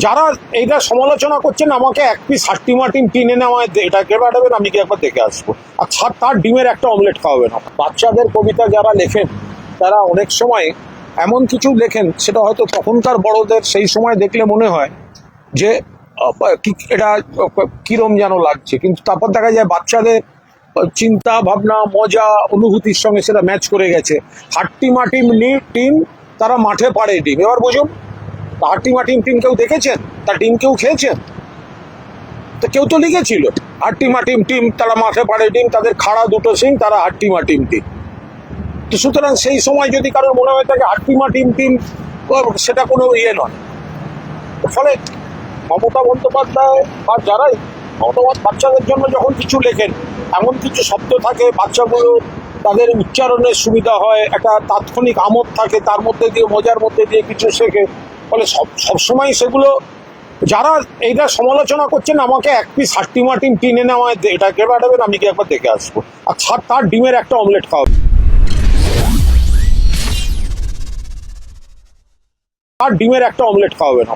যারা এইটা সমালোচনা করছেন আমাকে এক পিস হাট্টিমা টিম কিনে নেওয়া এটাকে পাঠাবেন, আমি কি একবার দেখে আসবো। আর তার ডিমের একটা অমলেট খাওয়াবেন। বাচ্চাদের কবিতা যারা লেখেন তারা অনেক সময় এমন কিছু লেখেন, সেটা হয়তো তখনকার বড়দের সেই সময় দেখলে মনে হয় যে এটা কিরম যেন লাগছে, কিন্তু তারপর দেখা যায় বাচ্চাদের চিন্তা ভাবনা মজা অনুভূতির সঙ্গে সেটা ম্যাচ করে গেছে। হাট্টিমা টিম তারা মাঠে পাড়ে ডিম। এবার বুঝুন, হাট্টিমা টিম কেউ দেখেছেন? তার ডিম কেউ খেয়েছেন? তো কেউ তো লিখেছিল হাট্টিমা টিম তারা মাঠে পাড়ে ডিম, তাদের খাড়া দুটো সিং, তারা হাট্টিমা টিম। তো সুতরাং সেই সময় যদি কারোর মনে হয় থাকে হাট্টিমা টিম সেটা কোনো ইয়ে নয়। ফলে মমতা বন্দ্যোপাধ্যায় বা যারাই বাচ্চাদের জন্য যখন কিছু লেখেন, এমন কিছু শব্দ থাকে বাচ্চাগুলো তাদের উচ্চারণের সুবিধা হয়, একটা তাৎক্ষণিক আমোদ থাকে, তার মধ্যে দিয়ে মজার মধ্যে দিয়ে কিছু শেখে। ফলে সবসময় সেগুলো যারা এইটা সমালোচনা করছেন আমাকে এক পিস হাট্টিমা টিম কিনে নেওয়া এটাকে পাঠাবেন, আমি কি একবার দেখে আসবো। আর তার ডিমের একটা অমলেট খাওয়াবেন। আর ডিমের একটা অমলেট খাওয়াবেন।